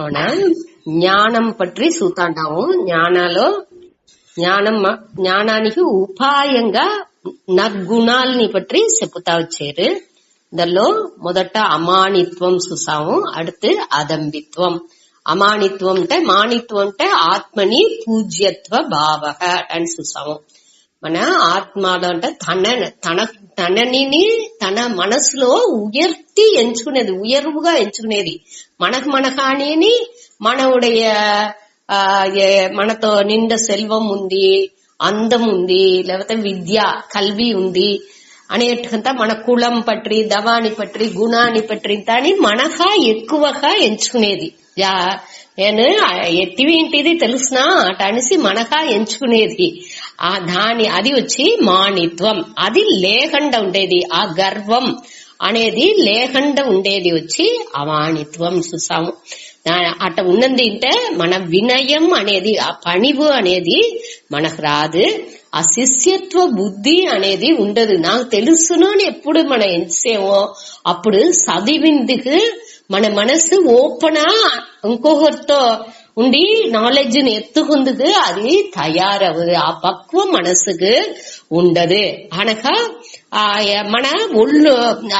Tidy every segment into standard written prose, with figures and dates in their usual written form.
అవునా జ్ఞానం పట్రి చూతాంటాము. జ్ఞానానికి ఉపాయంగా నగ్గుణాలని పట్రి చెప్పుతా వచ్చారు. దానిలో మొదట అమానిత్వం చూసాము, அடுத்து అదంబిత్వం. అమానిత్వం అంటే మానిత్వం అంటే ఆత్మని పూజ్యత్వ భావక అని చూసాము. మన ఆత్మలో అంటే తనని తన మనసులో ఉయర్వుగా ఎంచుకునేది. మన కాని మనవుடைய మనతో నిండా సెల్వం ఉంది, అందం ఉంది, లేకపోతే విద్య కల్వి ఉంది అనేటంతా మన కులం పట్రి, దవాని పట్రి, గుణాన్ని పట్రి అని మనగా ఎక్కువగా ఎంచుకునేది. నేను ఎట్టివింటిది తెలుసునా అట అనేసి మనగా ఎంచుకునేది. అది వచ్చి మానిత్వం. అది లేకుండా ఉండేది. ఆ గర్వం అనేది లేకుండా ఉండేది వచ్చి అమానిత్వం చూసాము. అట్ట ఉన్నది అంటే మన వినయం అనేది, ఆ పణివు అనేది మనకు రాదు. ఆ శిష్యత్వ బుద్ధి అనేది ఉండదు. నాకు తెలుసును అని ఎప్పుడు మనం ఎంచేమో అప్పుడు చదివిందుకు మన మనసు ఓపెనా ఇంకొకరితో ఉండి నాలెడ్జ్ ని ఎత్తుకుందుకు అది తయారవదు. ఆ పక్వ మనసుకు ఉండదు. అనక మన ఒళ్ళు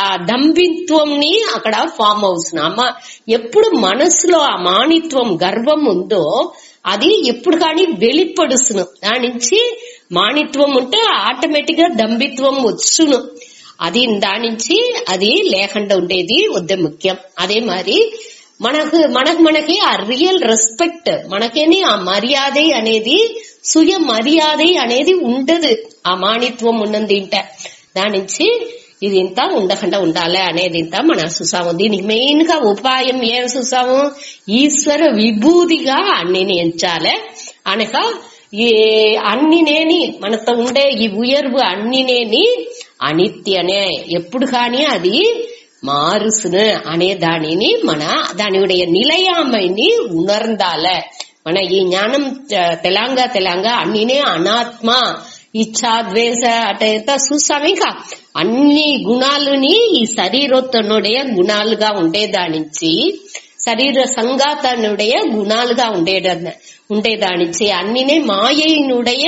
ఆ దంభిత్వంని అక్కడ ఫామ్ అవుతున్నా. ఎప్పుడు మనసులో ఆ మానిత్వం గర్వం ఉందో అది ఎప్పుడు కానీ వెలిపడుసును. దాని నుంచి మానిత్వం ఉంటే ఆటోమేటిక్ గా దంభిత్వం వచ్చును. అది దాని నుంచి అది లేకుండా ఉండేది వద్ద ముఖ్యం. అదే మరి మనకి ఆ రియల్ రెస్పెక్ట్, మనకేని ఆ మర్యాద అనేది, సుయ మర్యాద అనేది ఉండదు. ఆ మానిత్వం ఉన్నది ఇంట దాని నుంచి ఇది ఇంత ఉండకుండా ఉండాలి అనేది ఇంత మన చూసాము. దీనికి మెయిన్ గా ఉపాయం ఏం చూసాము? ఈశ్వర విభూతిగా అన్నిని ఎంచాలి అనక ఈ అన్నినేని మనతో ఉండే ఈ ఉయర్వు అన్నినేని అనిత్యనే, ఎప్పుడు కానీ అది మారుసును అనే దానిని దానిuடைய நிலையாமைని ఉணர்ந்தால మన ఈ జ్ఞానం తెలంగా అన్నినే అనాత్మ, ఇచ్చా ద్వేష అట చూసాము. ఇంకా అన్ని గుణాలని ఈ శరీరతనుடைய గుణాలుగా ఉండేదానించి, శరీర సంఘాతనుடைய గుణాలుగా ఉండేదానించి అన్నినే மாயையினுடைய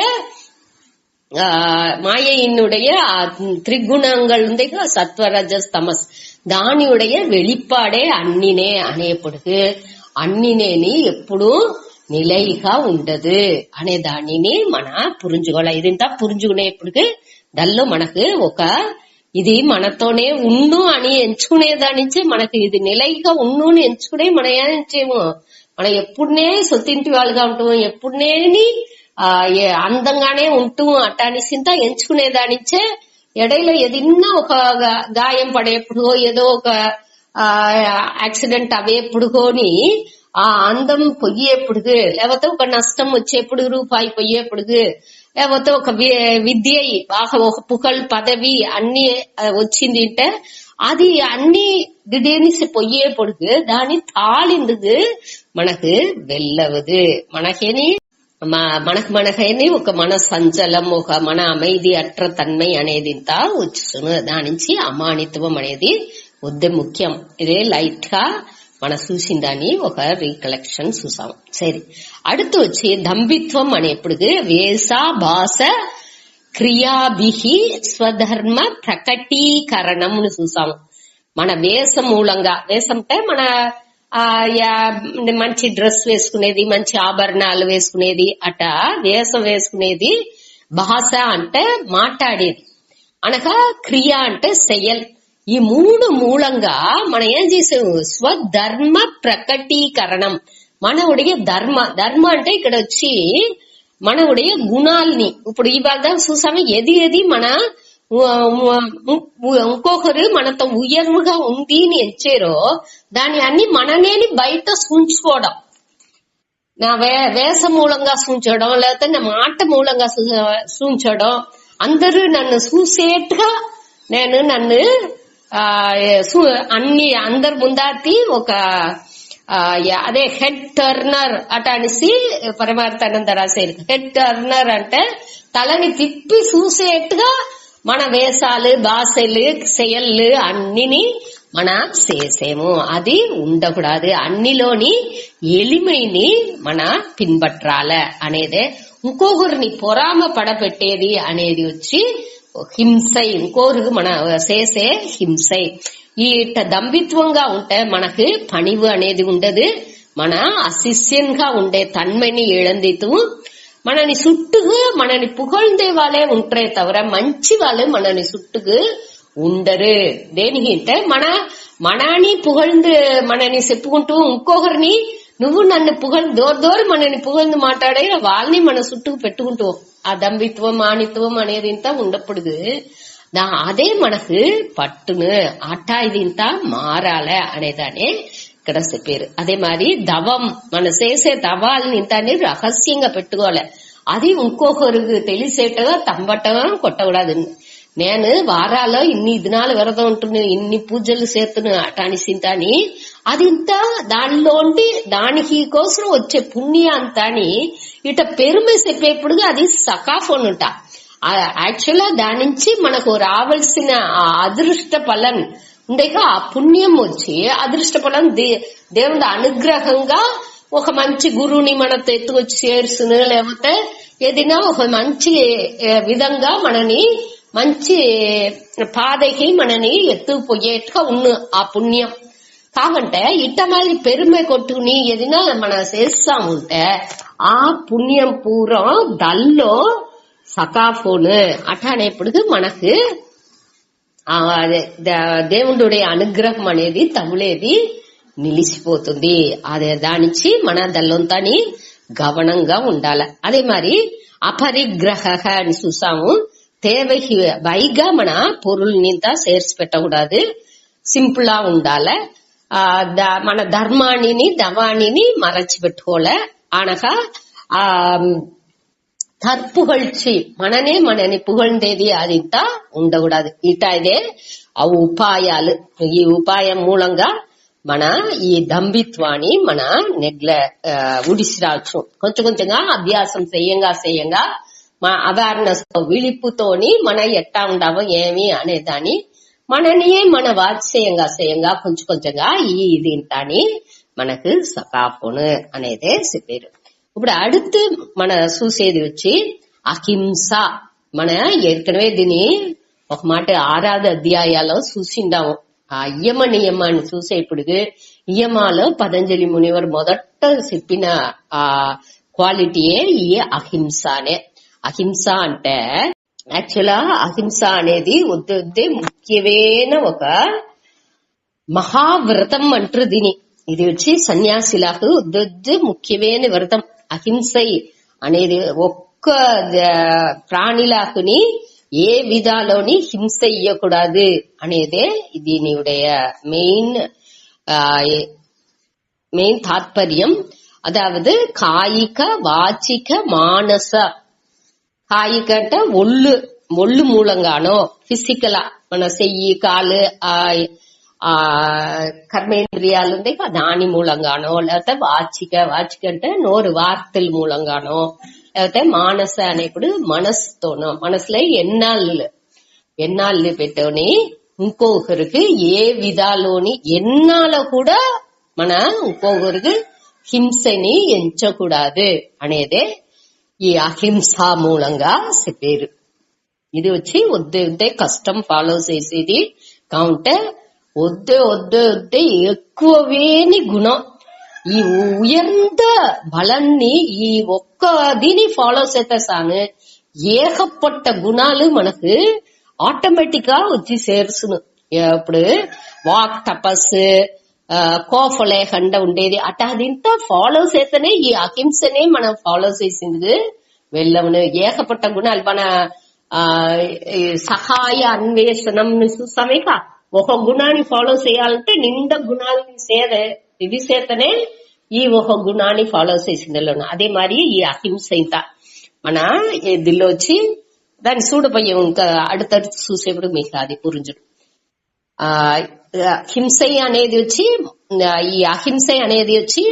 திரிகுணங்கள் ఉంది சத்வரஜஸ் தமஸ், దానిuடைய வெளிப்பாడే అన్నినే అనేప్పటికీ అన్నినేని ఎప్పుడు నిలైగా ఉండదు అనే దానిని మన పురించుకోవాలి. ఇదంతా పురించుకునేప్పటికీ దానిలో మనకు ఇది మనతోనే ఉన్ను అని ఎంచుకునేదానించి మనకి ఇది నిలైగా ఉన్ను అని ఎంచుకునే మనం ఏం చేయము. మనం ఎప్పుడునే సొత్తింటి వాళ్ళుగా ఉంటాము, ఎప్పుడునేని అందంగానే ఉంటూ అట్టానిసింత ఎంచుకునేదానిచ్చే ఎడైలో ఏదన్నా ఒక గాయం పడేప్పుడు, ఏదో ఒక యాక్సిడెంట్ అవేప్పుడుకోని ఆ అందం పొయ్యేప్పుడు, లేకపోతే ఒక నష్టం వచ్చేప్పుడు, రూపాయి పొయ్యేప్పుడు, లేకపోతే ఒక విద్య బాగా ఒక పుకల్ పదవి అన్ని వచ్చింది అంటే అది అన్ని திடீர்னு పొయ్యేప్పుడు దాని తాళిందుకు మనకు వెళ్ళవదు. మనకైనా ఒక మన సంచలం, ఒక మన அமைதி అట్ర తన్మై అనేది ఇంత వచ్చును. దాని నుంచి అమానిత్వం అనేది వద్ద ముఖ్యం. ఇదే లైట్ గా మన చూసిన దాన్ని ఒక రీకలెక్షన్ చూసాం. సరే, அடுத்து వచ్చి దంభిత్వం అనేప్పుడు వేష భాష క్రియాభిహి స్వధర్మ ప్రకటీకరణం చూసాము. మన వేషం మూలంగా, వేషం అంటే మన మంచి డ్రెస్ వేసుకునేది, మంచి ఆభరణాలు వేసుకునేది, అట వేషం వేసుకునేది. భాష అంటే మాట్లాడేది, అనగా క్రియ అంటే செயல். ఈ మూడు మూలంగా మనం ఏం చేసాము? స్వధర్మ ప్రకటీకరణం. మనవుடைய ధర్మ అంటే ఇక్కడ వచ్చి మనవుடைய గుణాలని ఇప్పుడు ఇవాళ చూసాము. ఏది మన ఇంకొకరు మనతో ఉయర్వుగా ఉంది అని ఎంచారో దాని అన్ని మననేని బయట సూంచుకోవడం, నా వేష మూలంగా సూంచడం, లేకపోతే నా మాట మూలంగా సూంచడం, అందరూ నన్ను చూసేట్టుగా నన్ను అన్ని అందరు ముందాటి ఒక అదే హెడ్ టర్నర్ అట అనేసి పరమార్థానంద రాసేది. హెడ్ టర్నర్ అంటే తలని తిప్పి చూసేట్టుగా మన వేషాలు, భాషలు, செயళ్ళు అన్నిని మన చేసేము అది ఉండకూడదు. అన్నిలోని ఎలిమైని మన పిన్బట్రాల అనేదే. ఇంకొకరిని పొరామ పడపెట్టేది అనేది వచ్చి హింసై. ఇంకొకరికి మన చేసే హింసై. ఈ దంభిత్వంగా ఉంటే మనకు పణివు అనేది ఉండదు. మన అశిష్యంగా ఉండే తన్మని ఏడందితూ మనని సుట్టుకు మనని పుగழ்ందే వాళ్ళే ఉంటారే తవర మంచి వాళ్ళు మనని సుట్టుకు ఉండరు. దేనికి అంటే మనని పుగழ்ந்து మనని చెప్పుకుంటూ ఇంకొకరిని నువ్వు నన్ను దోరు మనని పుగழ்ந்து మాట్లాడే వాళ్ళని మన చుట్టుకు పెట్టుకుంటూ ఆ దంభిత్వం మానిత్వం అనేది ఇంత ఉండప్పుడు అదే మనకు పట్టును అట్టా ఇది ఇంత మారాల అనేదానే ఇక్కడ చెప్పారు. అదే మరి దవం మన చేసే దవాలని ఇంతని రహస్యంగా పెట్టుకోవాలి. అది ఇంకొకరికి తెలిసేటగా తంబట్టగా కొట్టకూడదు. నేను వారాల్లో ఇన్ని దినాలు విరతం ఉంటున్నా, ఇన్ని పూజలు చేస్తున్నా అటానిసింతని అది ఇంత దానిలోండి దానికి కోసం వచ్చే పుణ్య అంతాని ఇట పెరుమే చెప్పేప్పుడు అది సకాఫోన్ ఉంటా. యాక్చువల్ గా దాని నుంచి మనకు రావాల్సిన అదృష్ట ఫలం ఉండేక ఆ పుణ్యం వచ్చి అదృష్ట ఫలం దేవుడి అనుగ్రహంగా ఒక మంచి గురువుని మనతో ఎత్తుకొచ్చి చేర్చును, లేకపోతే ఏదైనా ఒక మంచి విధంగా మనని మంచి పాదకి మనని ఎత్తుకుపోయేట్టుగా ఉన్న ఆ పుణ్యం. కావంటే ఇట్ట మళ్ళీ పెరుమే కొట్టుకుని ఏదైనా మనం చేస్తాముంటే ఆ పుణ్యం పూర్వం దల్లో సకాఫోన్ అట్లానేప్పుడు మనకు దేవుడుடைய అనుగ్రహం అనేది తగులేది నిలిచిపోతుంది. అదే దానించి మన దల్లంతాని గమనంగా ఉండాలి. అదే మరి అపరిగ్రహ అని చూసాము. தேவைக்கு வைகா మన పొరుల్నింత చేర్చి పెట్టకూడదు. సింపుల్ గా ఉండాలి. మన ధర్మాన్ని దవాణిని మరచి పెట్టుకోలే. అనగా ఆ తற்பుగழ்చి మనని పుగழ்ందేది అది ఇంత ఉండకూడదు. ఇట ఇదే ఆ ఉపాయాలు. ఈ ఉపాయం మూలంగా మన ఈ దంభిత్వాన్ని మన ఉడిసిరావచ్చు. కొంచెం కొంచెంగా అభ్యాసం చేయంగా మా అవేర్నెస్ తో విളിపుతోని మన ఎట్టా ఉండవో ఏమి అనేదాన్ని మనని మన వాత్సయంగా కొంచెం కొంచెంగా ఇది ఇంతాని మనకు సకాఫోన్ అనేదే చెప్పారు. ఇప్పుడు அடுத்து మన చూసేది వచ్చి అహింస. మన ఏற்கனவே దీని ఒక మాట 6వ అధ్యాయాల్లో చూసిండాము. ఆ యమ నియమాన్ని చూసే ఇప్పుడు యమాలో పతంజలి మునివర్ మొదట చెప్పిన ఆ క్వాలిటీయే ఈ అహింసనే. అహింస అంటే యాక్చువల్ అహింస అనేది వద్దే ముఖ్యమైన ఒక మహావ్రతం అంటారు దీని. ఇది వచ్చి సన్యాసిలకు వద్దు ముఖ్యమైన వ్రతం. అహింసై అనేది ఒక్క ప్రాణిలాకుని ఏ విధాలోని హింస ఇయ్యకూడదు అనేదే దీనియుடைய మెయిన్ తాత్పర్యం. అదావదు కాయిక వాచిక మానస. కాయిక అంటే ఒళ్ళు మూలంగానో ఫిజికల్ మన చెయ్యి కాలు కర్మేంద్రియాలు ఉండే దాని మూలంగానో, లేకపోతే వాచిక అంటే నోరు వార్తల మూలంగానో, లేకపోతే మానస అనేప్పుడు మనసుతోనో మనసులో ఎన్నాళ్ళు పెట్టుకొని ఇంకొకరికి ఏ విధాలోని ఎన్నాలో కూడా మన ఇంకొకరికి హింసని ఎంచకూడదు అనేదే ఈ అహింస మూలంగా చెప్పారు. ఇది వచ్చి వద్దే కష్టం ఫాలో చేసేది కావుంటే వద్దే ఎక్కువవేని గుణం. ఈ ఉయర్ந்த బలాన్ని ఈ ఒక్క దీని ఫాలో చేస్తే సాను ఏకపట్ట గుణాలు మనకు ఆటోమేటిక్ గా వచ్చి చేర్చును. ఇప్పుడు వాక్ తపస్సు కోఫలేకుండా ఉండేది అట్లా అదింత ఫాలో చేస్తేనే ఈ అహింసనే మనం ఫాలో చేసింది వెళ్ళమును. ఏకపట్ట గుణాలు మన సహాయ అన్వేషణం చూస్తామేక ఒక గుణాన్ని ఫాలో చేయాలంటే నిండా గుణాలని ఇది చేతనే ఈ ఒక గుణాన్ని ఫాలో చేసింది. అదే మరి ఈ అహింస ఇంత మన దిల్లో వచ్చి దాన్ని చూడబోయే ఇంకా అడుతడుతు చూసేప్పుడు మీకు అది పురించడం. హింసై అనేది వచ్చి ఈ అహింస అనేది వచ్చి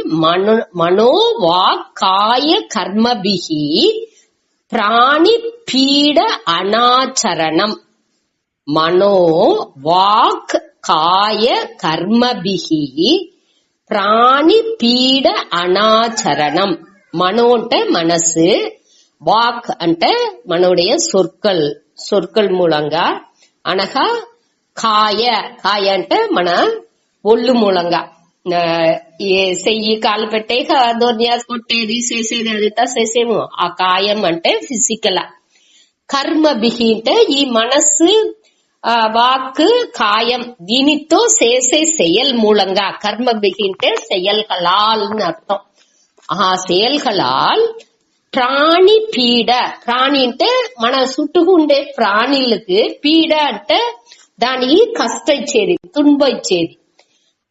మనో వాక్ కాయ కర్మభిహి ప్రాణి పీడ అనాచరణం. మనో వాక్ కాయ కర్మభిహి ప్రాణి పీడ అనాచరణం. మనో అంటే మనసు, వాక్ అంటే మనోடைய சொற்கள் మూలంగా, అనగా కాయ అంటే మన ఒళ్ళు మూలంగా చెయ్యి కాలు పెట్టేక దోర్నియాస్ కొట్టేది చేసేది అదంతా చేసేము. ఆ కాయం అంటే ఫిజికల్. కర్మభిహి అంటే ఈ మనస్సు, వాక్, కాయం దీనితో చేసే செயல் మూలంగా. కర్మభిహి అంటే செயல்களால் అని అర్థం. ఆ செயல்களால் ప్రాణి పీడ, ప్రాణి అంటే మన చుట్టూ ఉండే ప్రాణులకు, పీడ అంటే దానికి కష్టం ఇచ్చేది, తుంబ ఇచ్చేది.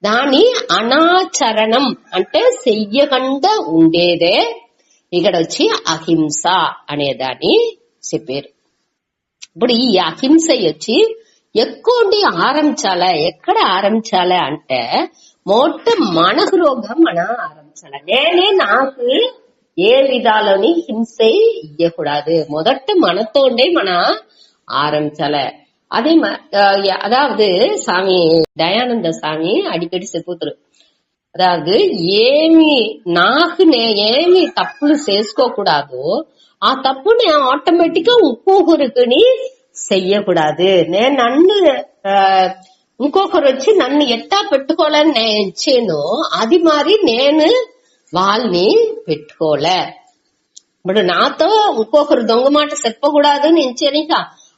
దాని అనాచరణం అంటే చెయ్యకుండా ఉండేదే ఇక్కడ వచ్చి అహింస అనేదాన్ని చెప్పారు. ఇప్పుడు ఈ అహింస వచ్చి ఎక్కువ ఆరంభించాలా, ఎక్కడ ఆరంభించాలా అంటే మొట్ట మన రోగం మన ఆరంభించాల. నేనే నాకు ఏ విధాలని హింస ఇయ్యకూడదు, మొదట మనతోండే మన ఆరంభించాల. அதே அதாவது சாமி தயானந்த சாமி அடிக்கடி చెప్పుతారు. అதாவது ఏమి తప్పులు చేసుకోకూడదు, ఆ తప్పుని ఆటోమేటిక్ గా ఇంకొకరికి చెయ్యకూడదు. నేను నన్ను ఇంకొకరు వచ్చి నన్ను ఎట్టా పెట్టుకోవాలని నేను ఇచ్చాను, అది మరి నేను వాళ్ళని పెట్టుకోలే. ఇప్పుడు నాతో ఇంకొకరు దొంగ మాట చెప్పకూడదు నేను ఇచ్చానిక,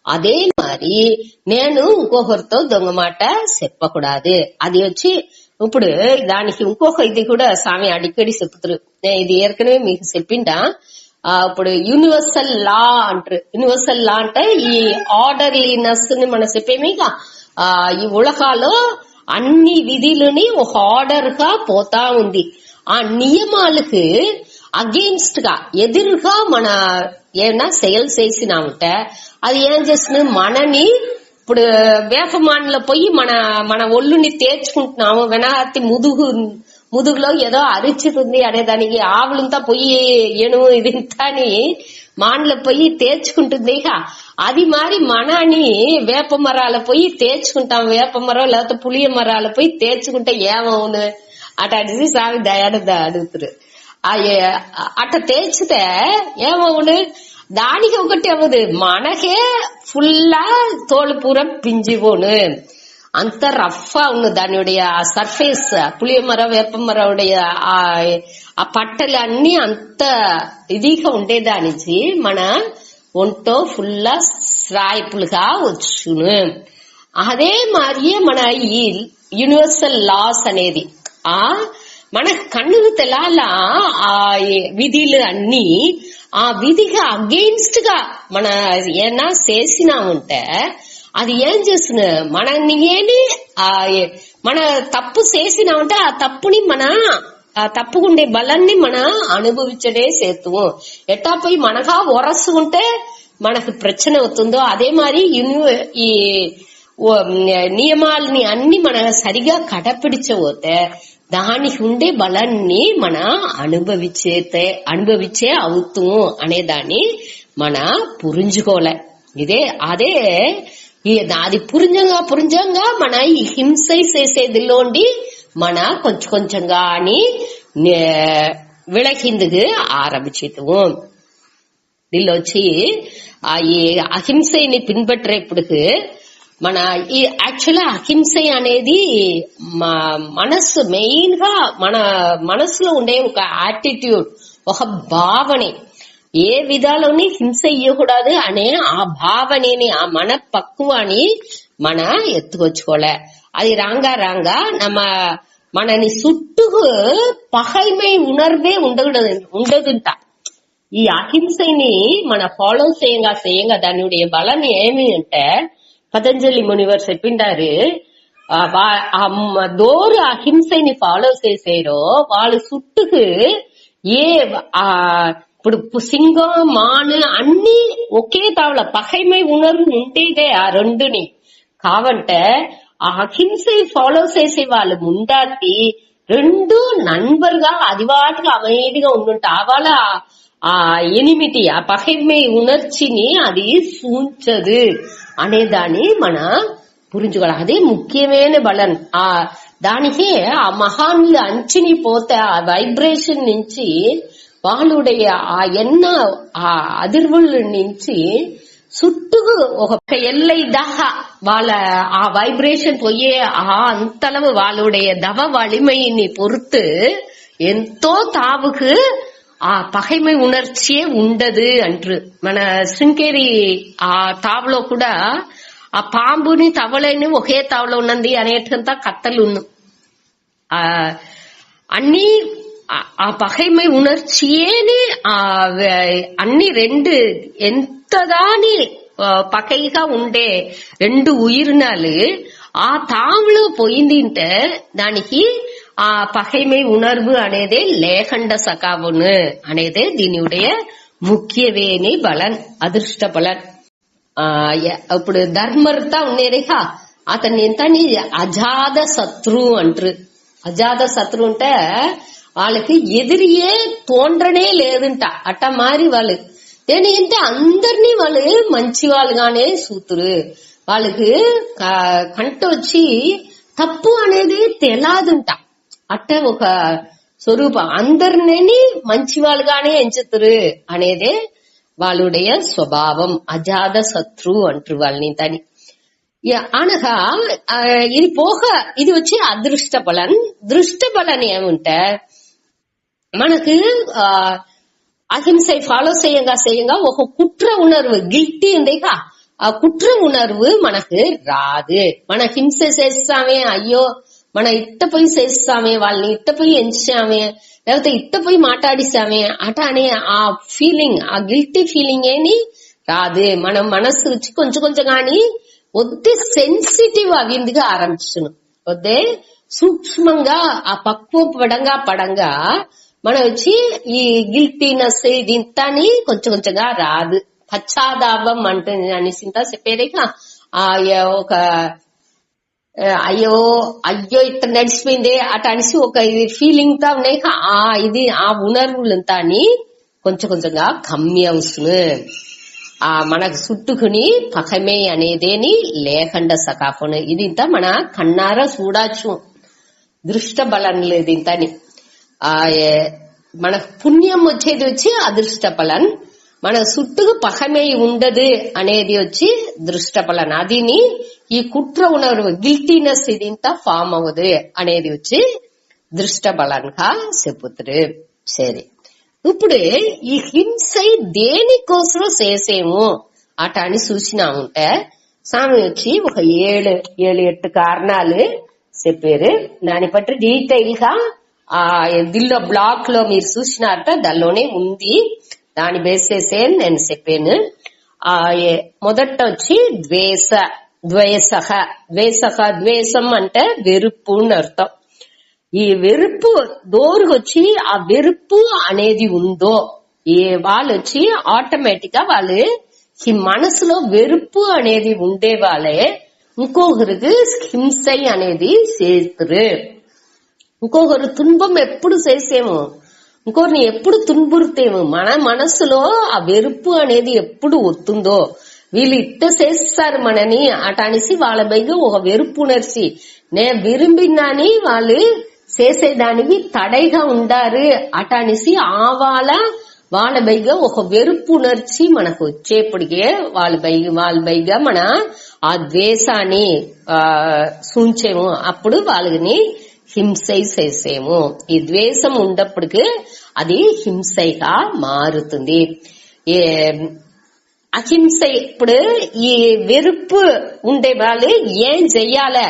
అదే మరి నేను ఇంకొకరితో దొంగ మాట చెప్పకూడదు. అది వచ్చి ఇప్పుడు దానికి ఇంకొక ఇది కూడా స్వామి అడిక్కడి చెప్తారు. ఇది ఏற்கனவே మీకు చెప్పిండా. ఇప్పుడు యూనివర్సల్ లా అంటారు. యూనివర్సల్ లా అంటే ఈ ఆర్డర్లీనెస్ ని మనం చెప్పేమిగా. ఈ ఉలకాలో అన్ని విధులని ఒక ఆర్డర్ గా పోతా ఉంది. ఆ నియమాలకు అగేన్స్ట్ గా, ఎదురుగా మన ఏమన్నా செயல் చేసినామంటే అది ఏం చేస్తుంది, మనని ఇప్పుడు వేపమాన్లో పోయి మన ఒళ్ళుని తేర్చుకుంటున్నాము. వెనహత్తి ముదుగులో ఏదో అరిచుతుంది అనేదానికి ఆవులంతా పోయి ఏను ఇదింతా అని మాన్లో పోయి తేర్చుకుంటుంది. అది మరి మనని వేప మరాల పోయి తేర్చుకుంటాం. వేప మరం లేకపోతే పులియ మరాల పోయి తేర్చుకుంటే ఏమవును అట అనేసి స్వామి దయానంద అడుగుతారు. అట్ట తేల్చితే ఏమవును, దానికి ఒకటి అవ్వదు, మనకే ఫుல்லா தோல் பூரா பிஞ்சு போனு. అంత రఫ్గా ఉన్న దానిடைய సర్ఫేస్, పులియమరం వేపమరవుடைய ఆ పట్టలు అన్ని అంత ఇదిగా ఉండేదానికి మన ఒంటో ఫుల్లా స్రాయిపులుగా వచ్చును. అదే మారియే మన ఈ యూనివర్సల్ లాస్ అనేది మన కన్నుకు తెలాల. ఆ విధులు అన్ని ఆ విధిగా అగెయిన్స్ట్ గా మన ఏనా చేసినామంటే అది ఏం చేస్తున్నా, మనని మన తప్పు చేసినామంటే ఆ తప్పుని మన తప్పుకుండే బలాన్ని మన అనుభవించడే సేతువు. ఎట్టా పోయి మనగా ఒరసుకుంటే మనకు ప్రచన అవుతుందో అదే మరి ఈ నియమాలని అన్ని మన సరిగా కడపిడిచబోతే దానికి ఉండే బలాన్ని మన అనుభవించే అవుతాము అనేదాన్ని మన పురించుకోలే. అదే అది పురింజంగా మన ఈ హింస చేసేదిలోండి మన కొంచెంగా అని విళకిందుకు ఆరంభించము. దీనిలో వచ్చి ఈ అహింసని పిன்பற்றేప్పుడు మన ఈ యాక్చువల్ అహింస అనేది మనస్సు మెయిన్ గా మన మనసులో ఉండే ఒక యాటిట్యూడ్, ఒక భావనే. ఏ విధాలోని హింస ఇయ్యకూడదు అనే ఆ భావనని, ఆ మన పక్వాన్ని మన ఎత్తుకొచ్చుకోలే. అది రాంగా మనని చుట్టూ పగైమై ఉణర్వే ఉండదుంట. ఈ అహింసని మన ఫాలో చేయంగా దాని బలం ఏమి అంటే పతంజలి మునివర్ చెప్పిండారు. దోరు అహింసని ఫాలో చేసేరో వాళ్ళ చుట్టూ ఇప్పుడు సింగం మాను అన్ని ఒకే తావల పగైమై ఉణర్వు ఉంటేదే ఆ రెండుని. కావంటే ఆ అహింస ఫాలో చేసే వాళ్ళు ముందాటి రెండు నన్బర్గా అదివాటిగా அமைதிగా ఉండుంటా వాళ్ళ ఆ ఎనిమిది ఆ పగైమై ఉணர்ச்சிని అది సూంచదు అనేదాన్ని మన పురించుకోవాలి. అదే ముఖ్యమైన బలం. దానికే ఆ మహాన్లు అంచిని పోతే ఆ వైబ్రేషన్ నుంచి వాళ్ళుடைய ఆ ఎన్న ఆ அதிர்வுల నుంచి சுட்டுகு ఒక எல்லை தாக వాళ్ళ ఆ వైబ్రేషన్ పోయే ఆ అంతளவு వాళ్ళుடைய தவ வலிமையினை பொறுத்து ఎంతో తావుకు ఆ పகைமை ఉணர்ச்சிయే ఉండదు అంటారు. మన శృంగేరి ఆ తావులో కూడా ఆ పాంబుని తవలని ఒకే తావులో ఉన్నది అనేటంత కథలు ఉన్న అన్ని ఆ పகைமை ఉணர்ச்சிయేని అన్ని రెండు ఎంతదాని పకైగా ఉండే రెండు ఉయిర్నాలు ఆ తావులో పోయిందంటే దానికి ఆ పகைமை ఉணர்வு అనేదే లేఖండ సకావును అనేదే దీనిuடைய ముఖ్యవేని బలన్ అదృష్ట బలన్. ఇప్పుడు ధర్మర్త ఉండేదేగా అతన్ని ఎంతని అజాద శత్రు అంటారు. అజాద శత్రు అంటే వాళ్ళకి ఎదిరియే తోండ్రనే లేదంట. అట్ట మారి వాళ్ళు ఏంటంటే అందరినీ వాళ్ళు మంచి వాళ్ళుగానే సూతురు. వాళ్ళకి కంట వచ్చి తప్పు అనేది తెలాదుంట. అట్ట ఒక స్వరూపం. అందరినీ మంచి వాళ్ళుగానే ఎంచుతురు అనేదే వాళ్ళుடைய స్వభావం. అజాద శత్రు అంటారు వాళ్ళని తని. అనగా ఇది పోக ఇది వచ్చి అదృష్ట బలన్. దృష్ట బలన్ ఏముంటే మనకు అహింసை ஃபாலோ செய்யுங்க ఒక కుట్ర ఉணர்வு గిల్టీ ఉందేగా ఆ కుట్ర ఉணர்வு మనకు రాదు. మన హింస చేస్తామే, అయ్యో మన ఇట్ట పోయి చేస్తామే, వాళ్ళని ఇట్ట పోయి ఎంచామే, లేకపోతే ఇట్ట పోయి మాట్లాడిస్తామే అట అనే ఆ ఫీలింగ్, ఆ గిల్టీ ఫీలింగ్ ఏని రాదు. మన మనసు వచ్చి కొంచెం కొంచెం గాని వద్దే సెన్సిటివ్ అవిందిగా ఆరంభించును. వద్దే సూక్ష్మంగా ఆ పక్వ పడంగా మనం వచ్చి ఈ గిల్టీనెస్ ఇదింతాని కొంచెం కొంచెంగా రాదు. పశ్చాత్తాపం అంటే అనేసింత చెప్పేదేగా ఒక అయ్యో ఇట్ట నడిచిపోయిందే అట అనేసి ఒక ఇది ఫీలింగ్ తో ఉన్నాయి. ఇది ఆ ఉణర్వులంతా కొంచెం కొంచెంగా కమ్యవుసును. మనకు చుట్టుకుని పకమే అనేదేని లేఖండ సకాపను. ఇది ఇంత మన కన్నారా చూడచ్చు. దృష్ట బలం లేదు ఇంతని. మన పుణ్యం వచ్చేది వచ్చి అదృష్ట బలం. మన చుట్టుకు పకమే ఉండదు అనేది వచ్చి దృష్ట బలం. అదిని ఈ కుట్ర ఉణర్వు గిల్టీనెస్ ఇది ఇంత ఫామ్ అవ్వదు అనేది వచ్చి దృష్ట బలంగా చెప్పుతారు. సరే, ఇప్పుడు ఈ హింసై దేనికోసం చేసేము అట అని చూసినాముంటే స్వామి వచ్చి ఒక 7-8 కారణాలు చెప్పారు. దాన్ని బట్టి డీటెయిల్ గా దిల్లో బ్లాక్ లో మీరు చూసినారట, దానిలోనే ఉంది. దాన్ని బేస్ చేసే నేను చెప్పాను. మొదట వచ్చి ద్వేషం అంటే వెరుపు అని అర్థం. ఈ వెరుపు దోరుకొచ్చి ఆ వెరుపు అనేది ఉందో వాళ్ళు వచ్చి ఆటోమేటిక్ గా వాళ్ళు ఈ మనసులో వెరుపు అనేది ఉండే వాళ్ళే ఇంకొకరికి హింసై అనేది చేతురు. ఇంకొకరు తున్బం ఎప్పుడు చేసేమో, ఇంకొకరిని ఎప్పుడు తున్బురుతేమో, మన మనసులో ఆ వెరుపు అనేది ఎప్పుడు వస్తుందో వీళ్ళు ఇట్ట చేస్తారు మనని అట అనేసి వాళ్ళ పైగా ఒక వెరుపు ఉణర్చి నేను విరుంబినాని వాళ్ళు చేసేదానికి తడైగా ఉండారు అట అనేసి వాళ్ళ పైగా ఒక వెరుపు ఉణర్చి మనకు వచ్చేప్పటికే వాళ్ళ పైగా మన ఆ ద్వేషాన్ని సూంచేము. అప్పుడు వాళ్ళని హింసై చేసేము. ఈ ద్వేషం ఉన్నప్పటికీ అది హింసైగా మారుతుంది. అహింస ఇప్పుడు ఈ వెరుపు ఉండే వాళ్ళు ఏం చెయ్యాలి,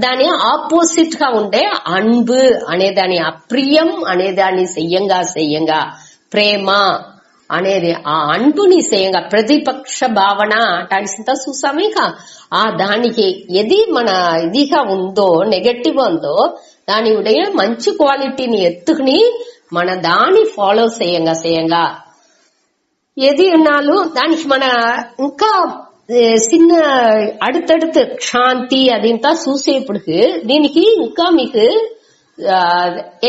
దాని ఆపోజిట్ గా ఉండే అన్బు అనేదాని, అప్రియం అనేదాన్ని చెయ్యంగా ప్రేమ అనేది ఆ అన్బుని చెయ్యంగా ప్రతిపక్ష భావన అటాల్సింత చూసామేక దానికి ఏది మన ఇదిగా ఉందో నెగటివ్ ఉందో దాని ఉடைய మంచి క్వాలిటీని ఎత్తుకుని మన దాన్ని ఫాలో చేయంగా ఏది ఉన్నాలు దానికి మన ఇంకా చిన్న அடுத்தடுத்து శాంతి అదింతా చూసేప్పటికి దీనికి ఇంకా మీకు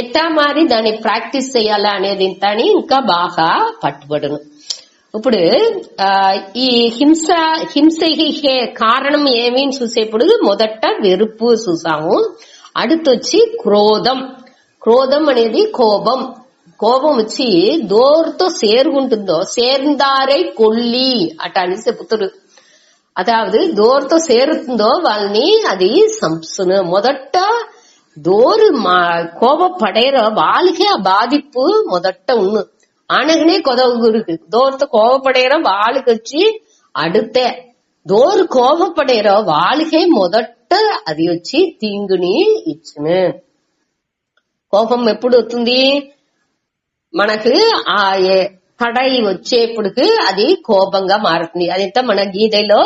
ఎట్టా మారి దాన్ని ప్రాక్టీస్ చేయాలా అనేది ఇంతని ఇంకా బాగా పట్టుబడును. ఇప్పుడు ఈ హింసకి కారణం ఏమి అని చూసేప్పుడు మొదట వెరుపు చూసాము. அடுத்தొచ్చి క్రోధం అనేది కోపం వచ్చి దోర్తో సేరుగుంటుందో சேர்ந்தாரை కొల్లి అట అని చెప్తారు. అதாவது దోర్తో సేరుతుందో వాళ్ళని అది సంప్సును. మొదట దోరు கோபப்படைற వాళ్ళకే ఆ బాధిப்பு మొదట ఉన్ను. ஆனகனே கொதவுருக்கு தோர்த்து கோபப்படைற வாளுக்கு வச்சு அடுத்த దోరు కోపపడేర వాళ్ళకే మొదట అది వచ్చి తీంగుని ఇచ్చును. కోపం ఎప్పుడు వస్తుంది మనకు ఆ పడై వచ్చేప్పుడుకు అది కోపంగా మారుతుంది. అదంతా మన గీతలో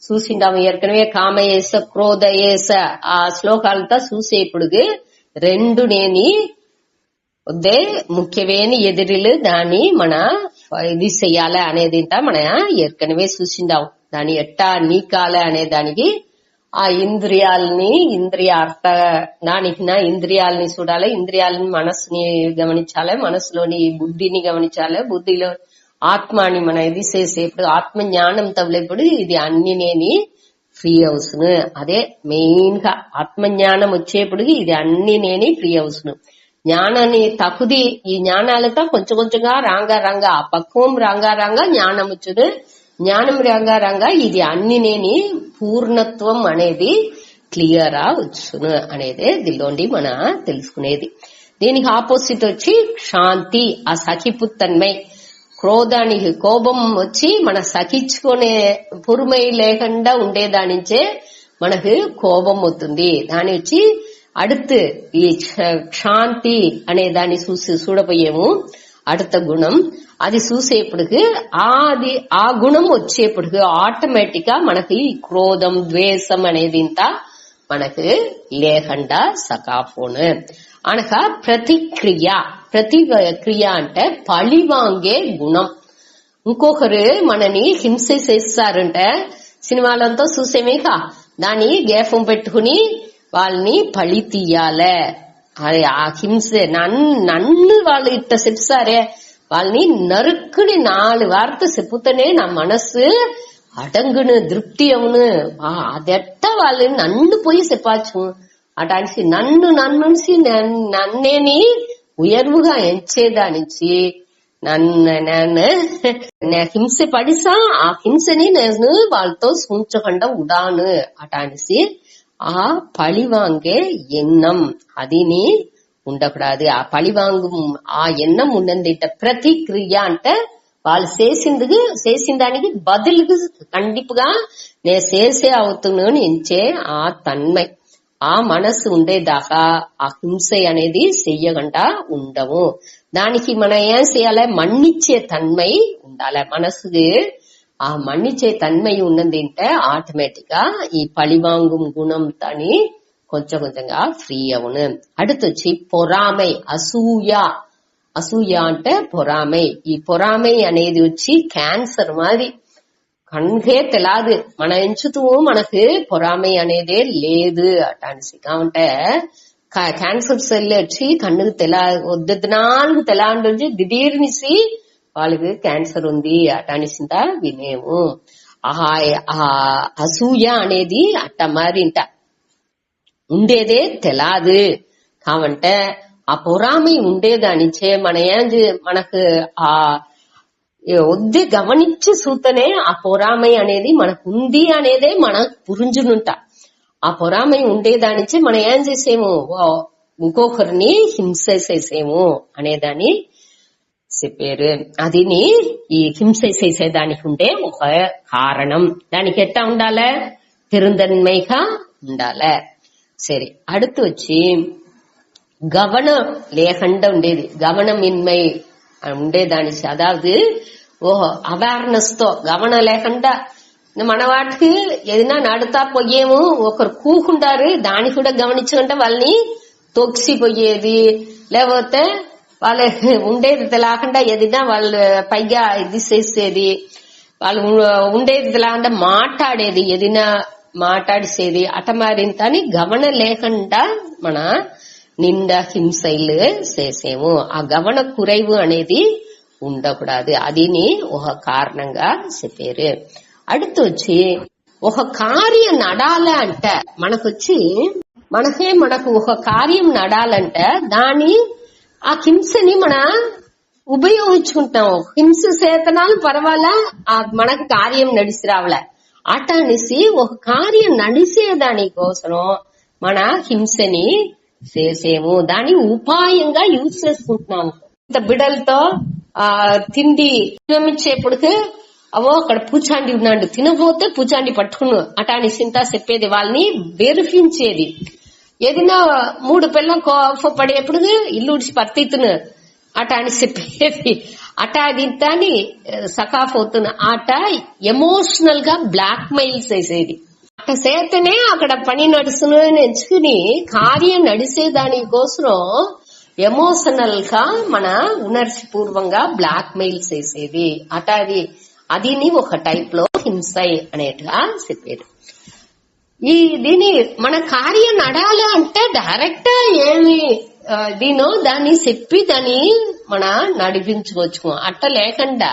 చూసిండాము ఏర్కనవే. కామయేస క్రోధయేస ఆ శ్లోకాలతో చూసేప్పుడుకు రెండు నేని వద్దే ముఖ్యమైన ఎదిరిలు దాన్ని మన ఇది చెయ్యాలి అనేది మన ఏర్కనవే చూసిండాము. దాని ఎట్టా నీకాలే అనే దానికి ఆ ఇంద్రియార్థ దానికి ఇంద్రియాలని చూడాలి, ఇంద్రియాలని మనస్సుని గమనించాలి, మనసులోని బుద్ధిని గమనించాలి, బుద్ధిలో ఆత్మని మన ఇది చేసేప్పుడు ఆత్మ జ్ఞానం తవ్వలేప్పుడు ఇది అన్ని నేని ఫ్రీ అవుసును. అదే మెయిన్ గా ఆత్మజ్ఞానం వచ్చేప్పుడు ఇది అన్ని నేని ఫ్రీ అవుసును. జ్ఞానాన్ని తకుది ఈ జ్ఞానాలతో కొంచెం కొంచెంగా రాంగా ఆ పక్వం రాంగా జ్ఞానం వచ్చును. జ్ఞానం రాంగా ఇది అన్ని నేని పూర్ణత్వం అనేది క్లియర్ వచ్చును అనేదే దీనిలోండి మన తెలుసుకునేది. దీనికి ఆపోజిట్ వచ్చి శాంతి, ఆ సఖిపుత్తన్మై. క్రోధానికి కోపం వచ్చి మన సఖించుకునే పొరుమై లేకుండా ఉండేదానించే మనకు కోపం అవుతుంది. దాని వచ్చి அடுத்து ఈ శాంతి అనే దాన్ని చూడపోయేము. அடுத்த గుణం అది చూసేప్పుడుకు ఆ గుణం వచ్చేప్పుడుకు ఆటోమేటిక్ గా మనకి క్రోధం ద్వేషం అనేది ఇంత మనకు లేకుండా సకాఫోను అనగా ప్రతిక్రియ అంటే పழிవాంగే గుణం. ఇంకొకరు మనని హింస చేస్తారంటే సినిమాలంతా చూసేమేక దాన్ని గేఫం పెట్టుకుని వాళ్ళని పళి తీయాలే. అది ఆ హింస నన్ను వాళ్ళు ఇట్ట చెప్తారే వాళ్ళని నరుక్కుని 4 వార్త చెప్పుతనే నా మనసు అడంగును திருப்தி అవును. అదెట్ట వాళ్ళు నన్ను పోయి చెప్పచ్చు అటానికి నన్నేని ఉయర్వుగా ఎంచేదానించి నన్ను హింస పడిసా ఆ హింసని నేను వాళ్ళతో సూంచకుండా ఉడాను అటానిసి ఆ పழிవాంగే ఎన్నం అదిని ఉండకూడదు. ఆ పழிవాంగు ఆ ఎన్నం ఉన్నందిట. ప్రతిక్రియ అంటే వాళ్ళు చేసిన దానికి బదులుగా కండిపుగా నేను చేసే అవుతున్నాను ఎంచే ఆ తన్మై ఆ మనసు ఉండేదాకా ఆ హింస అనేది చెయ్యకుండా ఉండము. దానికి మనం ఏం చేయాలి, మన్నిచ్చే తన్మై ఉండాలి. మనసుకి ఆ మన్నిచ్చే తన్మై ఉన్నది అంటే ఆటోమేటిక్ గా ఈ పழிవాంగు గుణం తని కొంచెం కొంచెంగా ఫ్రీ అవును. அடுத்தొచ్చి పొరామై, అసూయ అంటే పొరామై. ఈ పొరామై అనేది వచ్చి క్యాన్సర్ మాది, కణ్ణే తెలాదు. మన ఎంచుతూ మనకు పొరామై అనేదే లేదు అటానికి. కావంటే క్యాన్సర్ సెల్ వచ్చి కన్నుకు వద్దనాలకు తెలాంటి వచ్చి దిడీర్నిసి వాళ్ళకి క్యాన్సర్ ఉంది అటానిసింత వినేము. ఆ అసూయ అనేది అట్ట మారింట ఉండేదే తెలాదు. కావంటే ఆ పొరామై ఉండేదానిచే మనకు ఆ వద్దే గమనించి చూతనే ఆ పొరామై అనేది మనకు ఉంది అనేదే మనకు పురుంజునుంట. ఆ పొరామై ఉండేదానిచే మనం ఏం చేసేము, ఇంకొకరిని హింస చేసేము అనేదాన్ని చెప్పారు. అదిని ఈ హింస చేసేదానికి ఉండే ఒక కారణం. దానికి ఎట్టా ఉండాలే, పెరుందన్మైగా ఉండాలే. సరే, அடுத்து వచ్చి கவனம் లేకుండా ఉండేది, గమనమిన్మై ఉండేదాని. అదాவது అవేర్నెస్ తో గమనం లేకుండా మన వాటికి ఏదైనా నడుతా పోయేము, ఒకరు కూకుంటారు దాన్ని కూడా గమనించకుండా వాళ్ళని తొక్సిపోయేది, లేకపోతే వాళ్ళ ఉండేది తెలియకుండా ఏదైనా వాళ్ళు పైగా ఇది చేసేది, వాళ్ళు ఉండేది తెలియకుండా మాట్లాడేది, ఏదైనా మాట్లాడిసేది అటమారింత అని గమనం లేకుండా మన నిండా హింసలు చేసేము. ఆ గమన కురైవు అనేది ఉండకూడదు. అదిని ఒక కారణంగా చెప్పారు. అడుతు వచ్చి ఒక కార్యం నడాలంటే మనకు ఒక కార్యం నడాలంటే ఆ హింసని ఉపయోగించుకుంటాం. హింస చేతనాలు పర్వాలా మనకు కార్యం నడిచి రావాల. అటనిసి ఒక కార్యం నడిచేదాని కోసం మన హింసని చేసేము, దాని ఉపాయంగా యూజ్ చేసుకుంటున్నాము. ఇంత బిడ్డలతో తిండి తినమిచ్చేప్పటికి అక్కడ పూచాండి ఉన్నాడు, తినబోతే పూచాండి పట్టుకును అటాని సింతా చెప్పేది, వాళ్ళని వెరిఫించేది. ఏదైనా 3 పిల్లలు పడేప్పుడు ఇల్లు ఉడిచి పర్తితును అటాని చెప్పేది. అటాదింతాని సకాఫ్ అవుతున్న ఎమోషనల్ గా బ్లాక్ మెయిల్ చేసేది. అట్ట చేతనే అక్కడ పని నడుస్తుని ఎంచుకుని కార్యం నడిచేదాని కోసం ఎమోషనల్ గా మన ఉనర్షిపూర్వంగా బ్లాక్ మెయిల్ చేసేది. అదిని ఒక టైప్ లో హింసై అనేట్టుగా చెప్పారు. దీని మన కార్యం నడాలి అంటే డైరెక్ట్ ఏమి దాన్ని చెప్పి దాన్ని నడిపించుకోవచ్చు. అట్ట లేకుండా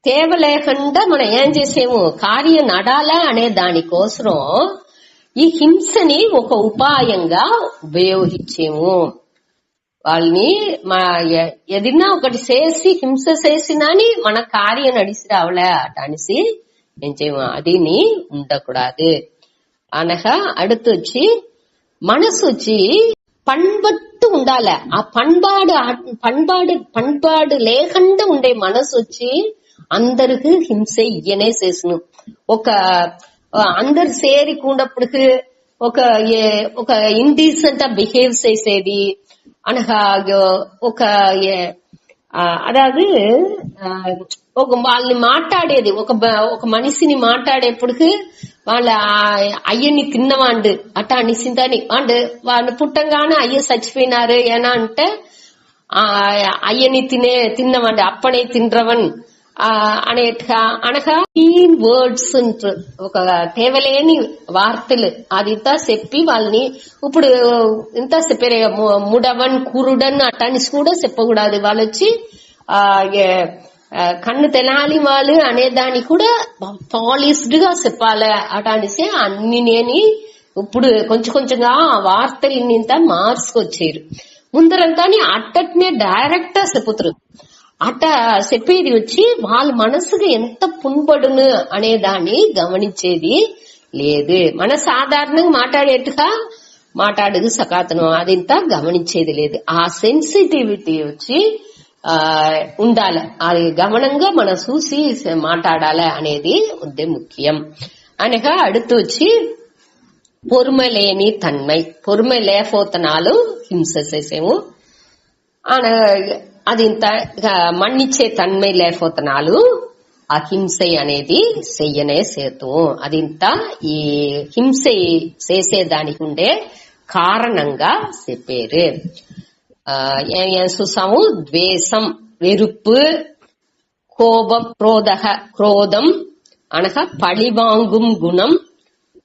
తేవ లేకుండా మనం ఏం చేసేము, కార్యం నడాలా అనే దానికోసం ఈ హింసని ఒక ఉపాయంగా ఉపయోగించేము. వాళ్ళని ఏదైనా ఒకటి చేసి హింస చేసినాని మన కార్యం నడిచి రావలే అటనిసి ఏం చేయము, అదిని ఉండకూడదు. అనగా అడుతు వచ్చి మనసు వచ్చి పண்பட்டு ఉండాలి. ఆ పண்பாடு లేకుండా ఉండే మనసు వచ్చి అందరికి హింస ఇయ్యనే చేసును. అందరు చేరికున్నప్పటికి ఒక ఇండీసెంట్ బిహేవ్ చేసేది అనగా అదాది వాళ్ళని మాట్లాడేది, ఒక మనిషిని మాట్లాడేప్పటికి వాళ్ళ అయ్యని తిన్నవాండు అట్ట అనిసిందని వాళ్ళు పుట్టంగానే అయ్య చచ్చిపోయినారు ఏనా అంటే అయ్యని తిన్నవాండు అప్పనే తిండ్రవన్ అనేట్టుగా అనగా వర్డ్స్ ఒక తేవలేని వార్తలు అదింతా చెప్పి వాళ్ళని ఇప్పుడు ఇంత చెప్పారు ముడవన్ కురుడన్ అట్టనిసి కూడా చెప్పకూడదు. వాళ్ళు వచ్చి కన్ను తెనాలి వాళ్ళు అనేదాన్ని కూడా పాలిష్డ్ గా చెప్పాలి అటనిసి అన్ని నేని ఇప్పుడు కొంచెంగా వార్తలు ఇంత మార్చుకొచ్చారు. ముందరంతా అట్టనే డైరెక్ట్ చెప్పుతారు. అట్ట చెప్పేది వచ్చి వాళ్ళ మనసుకు ఎంత పుంబడును అనేదాన్ని గమనించేది లేదు. మన సాధారణంగా మాట్లాడేది సకాతనం అదింత గమనించేది లేదు. ఆ సెన్సిటివిటీ వచ్చి ఉండాలి, అది గమనంగా మనం చూసి మాట్లాడాలి అనేది ఉందే ముఖ్యం. అనగా అడుతు వచ్చి పొరుమలేని తన్మై, పొరుமை లేకపోతనాలు హింస చేసేము. అదింత మన్నిచ్చే తన్మై లేకపోతనాలు ఆ హింసై అనేది చెయ్యనే సేతు. అదింత ఈ హింస చేసేదానికి ఉండే కారణంగా చెప్పారు. ఏం చూసాము, ద్వేషం వెరుப்பு, కోపం క్రోధం అనగా పழிவாங்கும் குணம்,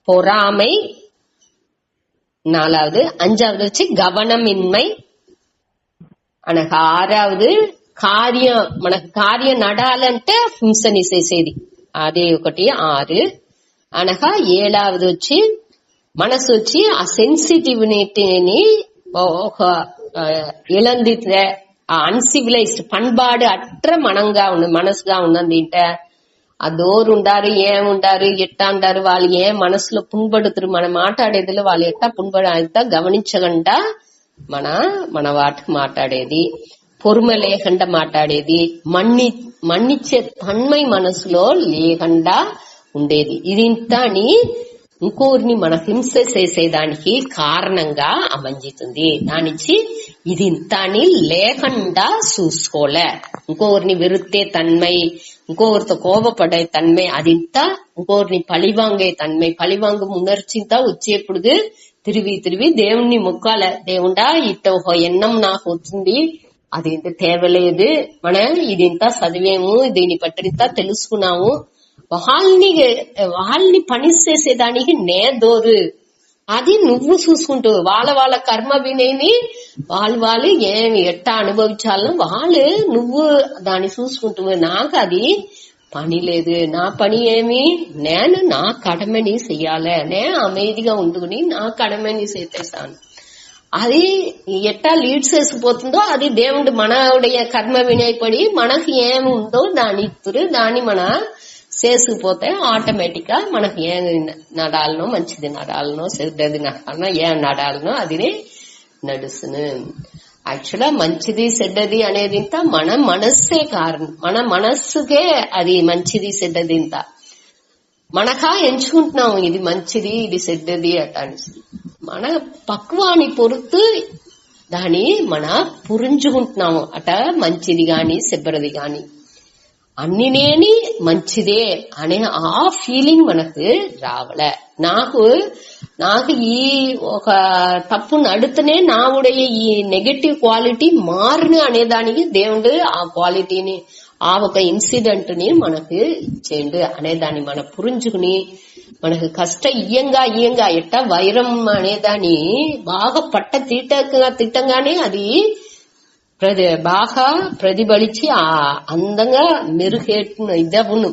பொறாமை, 4வது, 5வது వచ్చి గవనమిన్மை అనగా 6வது మనకు కార్యం నడాలంటే హింసని చేసేది అదే 6 అనగా 7வது వచ్చి మనసు వచ్చి ఆ సెన్సిటివిటీని ఒక இழந்துட்டு அன்சிவிலைஸ்ட் பண்பாடு அற்ற మనసుగా ఉన్నదింట అదోరు ఉండారు ఏముండారు ఎట్టా ఉండారు వాళ్ళు ఏం మనసులో పుంబడుతురు మన మాట్లాడేదిలో వాళ్ళు ఎట్టా పుంబడ గమనించకుండా మన వాటికి మాట్లాడేది, పొరుமை లేకుండా మాట్లాడేది, మన్నిచ్చే తన్మై మనసులో లేకుండా ఉండేది. ఇదింతా అని ఇంకోరిని మన హింస చేసేదానికి కారణంగా అమంజితుంది. దానిచ్చి ఇది ఇంతాని లేకుండా చూసుకోలే. ఇంకొకరిని వెరుత్తే తన్మై, ఇంకొకరితో కోపపడే తన్మై, అదింతా ఇంకొకరిని పழிవాంగే తన్మై, పழிవాంగు ఉనర్చింతా వచ్చేప్పుడు తిరిగి దేవుణ్ణి మొక్కాల. దేవుడా ఇట్ట ఒక ఎన్నం నాకు వచ్చింది, అది ఇంత తేవలేదు, ఇది ఇంత చదివేము, దీని పట్టింత తెలుసుకున్నాము, వాళ్ళని పని చేసేదానికి నేదోరు అది నువ్వు చూసుకుంటూ వాళ్ళ కర్మ వినేని వాళ్ళు ఏమి ఎట్టా అనుభవించాలని వాళ్ళు నువ్వు దాన్ని చూసుకుంటూ నాకు అది పని లేదు. నా పని ఏమి, నేను నా కడమని చెయ్యాలి, నేను అమేదిగా ఉండుకుని నా కడమని చేసేసాను. అది ఎట్టా లీడ్ చేసిపోతుందో అది దేవుడు మనవుடைய కర్మ వినయపడి మనకు ఏమి ఉందో దాని దాన్ని మన చేసుకుపోతే ఆటోమేటిక్ గా మనకు ఏం నడాలనో, మంచిది నడాలనో, చెడ్డది నడాలనో, ఏం నడాలనో అది నడుస్తును. యాక్చువల్గా మంచిది చెడ్డది అనేది ఇంత మన మనస్సే కారణం. మన మనస్సుకే అది మంచిది చెడ్డది ఇంత మనకా ఎంచుకుంటున్నాం, ఇది మంచిది ఇది చెడ్డది అటాని. మన పక్వాన్ని పొరుతు దాన్ని మన పురించుకుంటున్నాము అట. మంచిది గాని చెడ్డది గాని అన్ని నేని మంచిదే అనే ఆ ఫీలింగ్ మనకు రావలే. నాకు ఈ ఒక తప్పు నడుతనే నావుடைய ఈ నెగటివ్ క్వాలిటీ మారును అనేదానికి దేవుడు ఆ క్వాలిటీని, ఆ ఒక ఇన్సిడెంట్ ని మనకు ఇచ్చేయండు అనేదాన్ని మనం పురించుకుని మనకు కష్ట ఇయ్యంగా ఎట్ట వైరం అనేదాన్ని బాగా పట్ట తిట్టంగానే అది బాగా ప్రతిబలిచి ఆ అందంగా మెరుగేట్ను ఇదవును,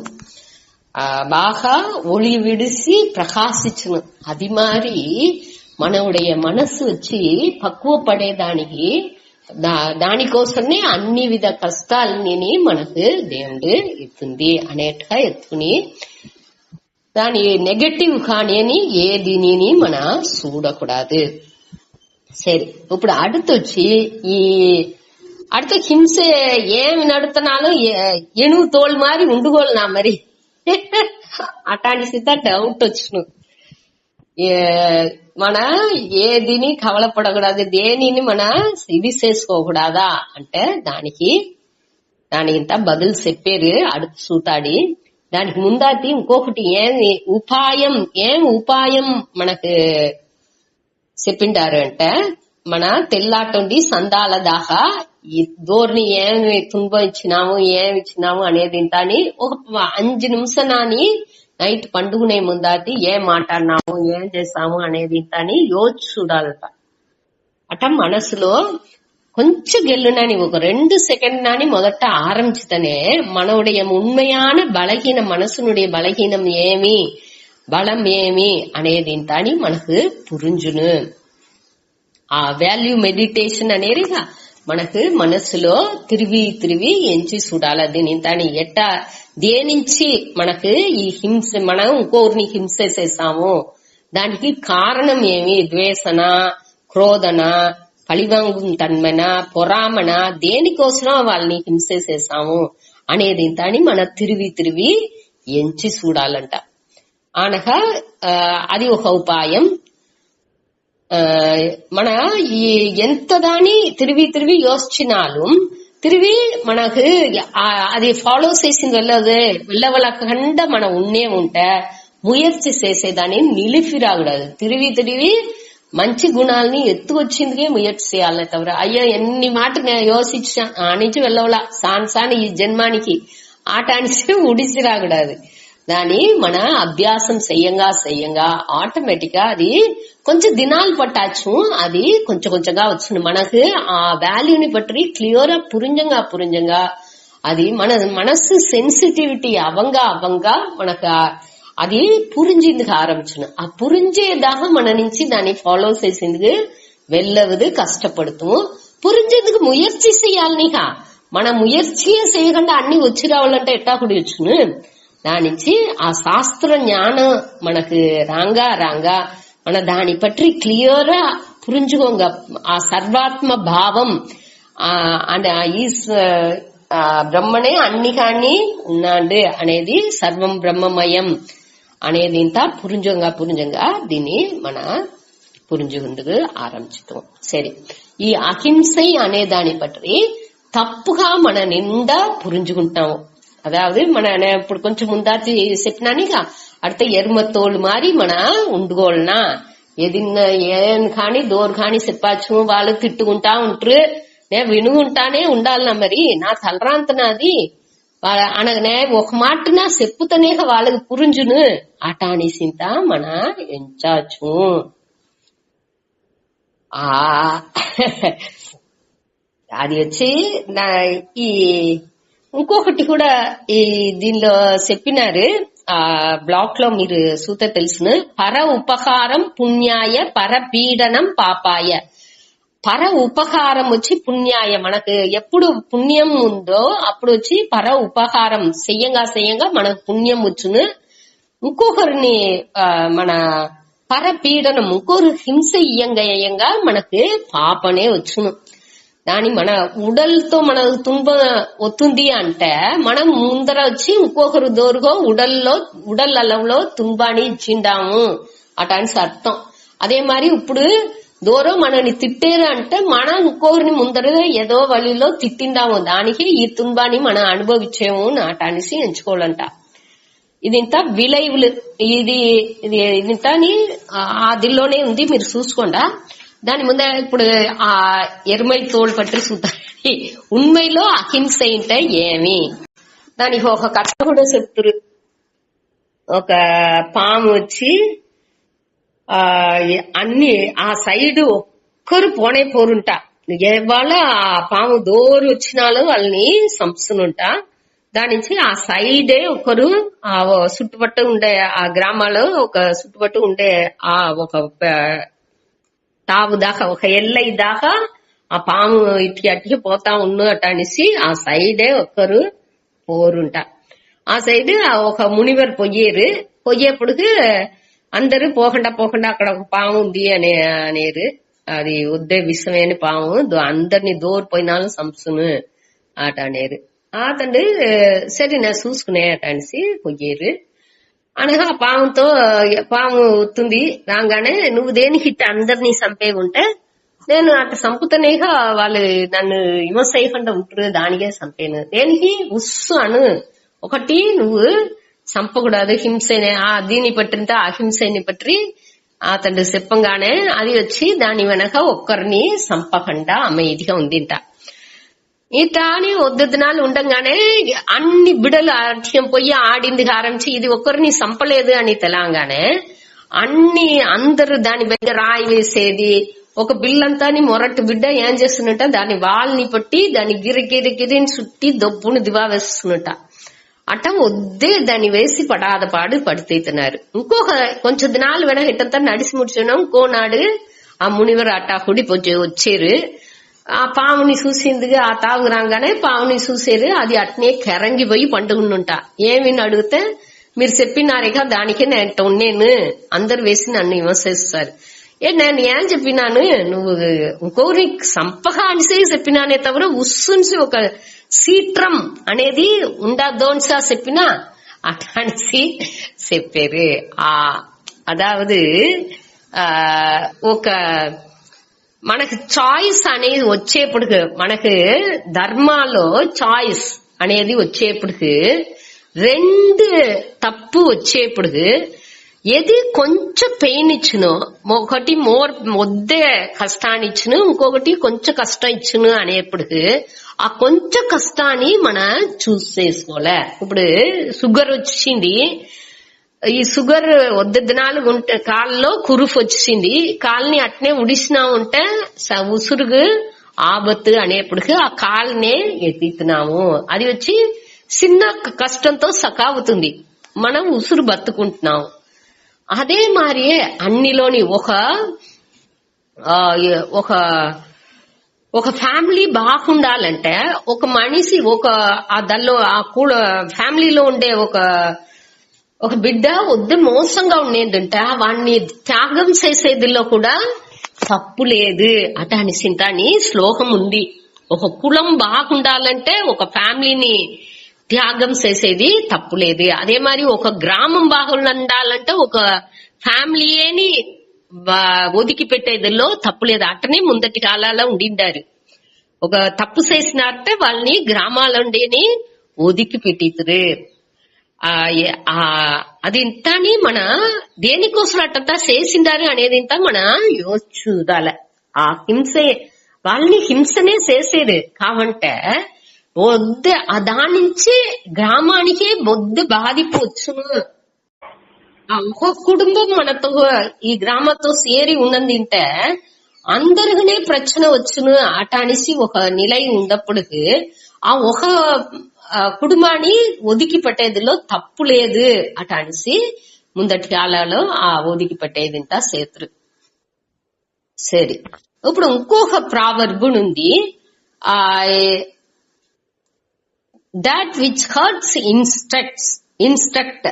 బాగా ఒళి విడిసి ప్రకాశించును. అది మారి మనవుடைய మనసు వచ్చి పక్వపడేదానికి దానికోసమే అన్ని విధ కష్టాలని మనకు దేవుడు ఇస్తుంది అనేట్టుగా ఎత్తుకుని దాని నెగటివ్ కానీ ఏ దీనిని మన చూడకూడదు. సరే, ఇప్పుడు அடுத்து హింస ఏమి నడుతున్నాలో ఎనుగు తోలు మారి ఉండుకోలేనా మరి అటాంటి స్థిత డౌట్ వచ్చును. మన ఏదిని కవలపడకూడదు, దేనిని మన ఇది చేసుకోకూడదా అంటే దానికి ఇంత బదులు చెప్పారు అడుగు చూతాడి. దానికి ముందాటి ఇంకొకటి ఏం ఉపాయం మనకు చెప్పిండారు అంటే మన తెల్లాటండి సందాల దాకా ఈ దోర్ని ఏమి తుంబిచ్చినాము ఏమి ఇచ్చినాము అనేది ఇంతని ఒక 5 నిమిషాలని నైట్ పండుగనే ముందాటి ఏం మాట్లాడినాము ఏం చేస్తాము అనేది ఇంతని యోచి చూడాలట. అట మనసులో కొంచెం గెల్లునని ఒక 2 సెకండ్ నాని మొదట ఆరంభిస్తనే మనవుடைய ఉண்மையான బలహీన మనసునుடைய బలహీనం ఏమి బలం ఏమి అనేది ఇంతని మనకు పురింజును. ఆ వాల్యూ మెడిటేషన్ అనేది మనకు మనసులో తిరిగి ఎంచి చూడాలి. దీని తాని ఎట్టా దేనించి మనకు ఈ హింస, మనం ఇంకోరిని హింస చేసాము దానికి కారణం ఏమి, ద్వేషణ, క్రోధన, పళివంగు తన్మన, పొరామణ, దేనికోసం వాళ్ళని హింస చేసాము అనేది తాని మన తిరిగి ఎంచి చూడాలంట. అనగా అది ఒక ఉపాయం. మన ఈ ఎంత దాని తిరిగి యోచించాலும் మనకు అది ఫాలో చేసింది వెళ్ళవలకుండా మనం ఉన్నే ఉంటే ముయర్చి చేసేదాన్ని నిలిపిరాకూడదు. తిరిగి మంచి గుణాలని ఎత్తుకొచ్చిందికే ముయర్చి చేయాలి తవర అయ్యో ఎన్ని మాట యోచించా ఆనించి వెళ్ళవలా సాన్సాని ఈ జన్మానికి ఆటానికి ఉడిసి రాకూడదు. దాని మన అభ్యాసం చెయ్యంగా ఆటోమేటిక్ గా అది కొంచెం దినాలు పట్టాచ్చు, అది కొంచెంగా వచ్చును. మనకు ఆ వాల్యూని బట్టి క్లియర్ పురింజంగా అది మన మనస్సు సెన్సిటివిటీ అవంగా మనకు అది పురింజిందుకు ఆరంభించును. ఆ పురింజేదాకా మన నుంచి దాన్ని ఫాలో చేసేందుకు వెళ్ళవదు కష్టపడుతూ పురింజేందుకు ముయర్చి చెయ్యాలనిక మన ముయర్చి చేయకుండా అన్ని వచ్చి రావాలంటే ఎట్టా కూడా వచ్చును. దాని నుంచి ఆ శాస్త్ర జ్ఞానం మనకు రాంగా మన దాని పట్టి క్లియర్ పురించుకోంగా ఆ సర్వాత్మ భావం బ్రహ్మనే అన్ని కానీ ఉన్నాడు అనేది సర్వం బ్రహ్మమయం అనేది ఇంత పురింజంగా దీన్ని మన పురింజుకుందుకు ఆరంభిస్తాం. సరే, ఈ అహింసై అనే దాని పట్టి తప్పుగా మన నిండా పురించుకుంటాము. அதாவது మన ఇప్పుడు కొంచెం ముందాచి చెప్పినానిక அடுத்த ఎరుమతోళ్ళు మారి మన ఉండుకోవాలనా ఏం కానీ దోరు కానీ చెప్పచ్చు, వాళ్ళు తిట్టుకుంటా ఉంటారు, నేను వినుకుంటానే ఉండాలనా మరి నా తలరాంతనాది అనగానే ఒక మాట నా చెప్పుతనే వాళ్ళకి పురింజును అటానిసింత మన ఎంచాచ్చు. ఆ అది వచ్చి ఈ ఇంకొకటి కూడా ఈ దీనిలో చెప్పినారు. ఆ బ్లాక్ లో మీరు సూత తెలుసును. పర ఉపకారం పుణ్యాయ పరపీడనం పాపాయ. పర ఉపకారం వచ్చి పుణ్యాయ, మనకు ఎప్పుడు పుణ్యం ఉందో అప్పుడు వచ్చి పర ఉపకారం చెయ్యంగా మనకు పుణ్యం వచ్చును. ఇంకొకరిని మన పరపీడనం, ఇంకొకరు హింస ఇయ్యంగా మనకు పాపనే వచ్చును. దాని మన ఉడల్తో మన తుంబ వస్తుంది అంటే మనం ముందర వచ్చి ఇంకొకరు దోరుగో ఉడల్లో తుంబాని ఇచ్చిండాము అటానికి అర్థం. అదే మరి ఇప్పుడు దూరం మనని తిట్టేరు అంటే మనం ఇంకొకరిని ముందర ఏదో వழிలో తిట్టిందాము, దానికి ఈ తుంబాని మనం అనుభవించేము అటానిసి ఎంచుకోవాలంట. ఇదింత విలైవులు, ఇదింత అదిలోనే ఉంది, మీరు చూసుకోండా. దాని ముందే ఇప్పుడు ఆ ఎరుమై తోడు పట్టి చూద్దాం. ఉண்மைలో అహింస అంటే ఏమి, దానికి ఒక కథ కూడా చెప్తురు. ఒక పాము వచ్చి అన్ని ఆ సైడ్ ఒక్కరు పోరుంట, వాళ్ళ ఆ పాము దోరు వచ్చినాలు వాళ్ళని సంపునుంట. దాని నుంచి ఆ సైడే ఒకరు ఆ చుట్టుపట్టు ఉండే ఆ గ్రామాల్లో ఒక చుట్టుపట్టు ఉండే ఆ ఒక తావు దాకా ఒక ఎల్లై దాకా ఆ పాము ఇటుకి అటుకి పోతా ఉన్నట్టు అనేసి ఆ సైడే ఒక్కరు పోరుంట. ఆ సైడ్ ఒక మునివర్ పోయేప్పటికి అందరు పోకుండా అక్కడ ఒక పాము ఉంది అనేరు. అది వద్దే విషమైన పాము, అందరినీ దూరిపోయినాలు సంసును అట అనేరు. అతండి సరే నేను చూసుకునే అట అనేసి పోయేరు. అనగా పాము వస్తుంది రాగానే, నువ్వు దేనికి ఇట్ట అందరినీ చంపే ఉంటే నేను అట్ట చంపుతానేగా వాళ్ళు నన్ను హింస చేయకుండా ఉంటారు, దానికే చంపాను. దేనికి ఉస్సు అను, ఒకటి నువ్వు చంపకూడదు హింసనే, దీన్ని పట్టింటే ఆ హింసని పట్టి అతడు చెప్పంగానే అది వచ్చి దాని వెనక ఒక్కరిని చంపకుండా అమ్మేదిగా ఉందింట. ఇట్లా అని వద్దినాలు ఉండగానే అన్ని బిడలు అట్యం పోయి ఆడింది ఆరంభించి ఇది ఒక్కరిని చంపలేదు అని తెలంగానే అందరూ దాని దగ్గర రాయి వేసేది. ఒక బిల్లంతా మొరటి బిడ్డ ఏం చేస్తున్నట్ట, దాని వాళ్ళని పట్టి దాని గిరిని చుట్టి దొప్పును దివా వేస్తున్నట్ట. అట్ట వద్దే దాన్ని వేసి పాడు పడితేతున్నారు. ఇంకొక కొంచెం దినాలు వెనక ఇట్టంతా నడిచి ముడిచున్నాం. ఇంకోనాడు ఆ మునివరు అట్టాకుడి వచ్చారు. ఆ పాముని చూసిందిగా ఆ తాగు రాగానే పాముని చూసేరు. అది అట్నే కెరంగిపోయి పండుగనుంటా. ఏమి అడిగితే మీరు చెప్పినారేగా దానికే నేను ఉన్నాను, అందరు వేసి నన్ను విమర్శిస్తారు. నేను ఏం చెప్పినాను, నువ్వు ఇంకొకరి సంపగా అనిసే చెప్పినానే తవర ఉస్సునిసి ఒక సీట్రం అనేది ఉండదోన్సా చెప్పినా అటానిసి చెప్పారు. అదావదు ఒక మనకు చాయిస్ అనేది వచ్చేప్పటికి, మనకు ధర్మాలో చాయిస్ అనేది వచ్చేప్పటికి రెండు తప్పు వచ్చేప్పటికి ఏది కొంచెం పెయిన్ ఇచ్చును, ఒకటి వద్దే కష్టాన్ని ఇచ్చును, ఇంకొకటి కొంచెం కష్టం ఇచ్చును అనేప్పటికి ఆ కొంచెం కష్టాన్ని మనం చూస్ చేసుకోలే. ఇప్పుడు షుగర్ వచ్చింది, ఈ షుగర్ వద్ద దినాలు ఉంటే కాళ్ళలో కురుఫ్ వచ్చింది, కాళ్ళని అట్నే ఉడిసినా ఉంటే ఉసురుగు ఆబత్తు అనేప్పటికి ఆ కాళ్ళనే ఎత్తుతున్నాము. అది వచ్చి చిన్న కష్టంతో సకావుతుంది, మనం ఉసురు బతుకుంటున్నాం. అదే మారియే అన్నిలోని ఒక ఫ్యామిలీ బాగుండాలంటే ఒక మనిషి దానిలో ఆ కూడా ఫ్యామిలీలో ఉండే ఒక బిడ్డ వద్దు మోసంగా ఉండేదంటే వాడిని త్యాగం చేసేదిలో కూడా తప్పు లేదు అట అనిసింత అని శ్లోకం ఉంది. ఒక కులం బాగుండాలంటే ఒక ఫ్యామిలీని త్యాగం చేసేది తప్పు లేదు. అదే మరి ఒక గ్రామం బాగుండాలంటే ఒక ఫ్యామిలీని ఒదికి పెట్టేదిలో తప్పు లేదు. అట్టనే ముందటి కాలాల్లో ఉండిండారు. ఒక తప్పు చేసినారంటే వాళ్ళని గ్రామాలండేని ఒదికి పెట్టితురు. అది ఇంతని మన దేనికోసం అట్టంతా చేసిండారు అనేది ఇంత మన చూడాల. ఆ హింసే వాళ్ళని హింసనే చేసేది కావంటే వద్దు దాని నుంచి గ్రామానికి వద్దు బాధిపోవచ్చును. ఒక కుటుంబం మనతో ఈ గ్రామంతో సేరి ఉన్నదింటే అందరికనే ప్రశ్న వచ్చును అట అనేసి ఒక నిలయ ఉండప్పటికి ఆ ఒక కుటుంబాన్ని ఒదికి పట్టేదిలో తప్పు లేదు అట అనేసి ముందటి కాలాలో ఆ ఒదికి పట్టేదింత సేతురు. సరే, ఇప్పుడు ఇంకొక ప్రావర్బ్ ఉంది, ఆ దాట్ విచ్ హర్ట్స్ ఇన్స్ట్రక్ట్.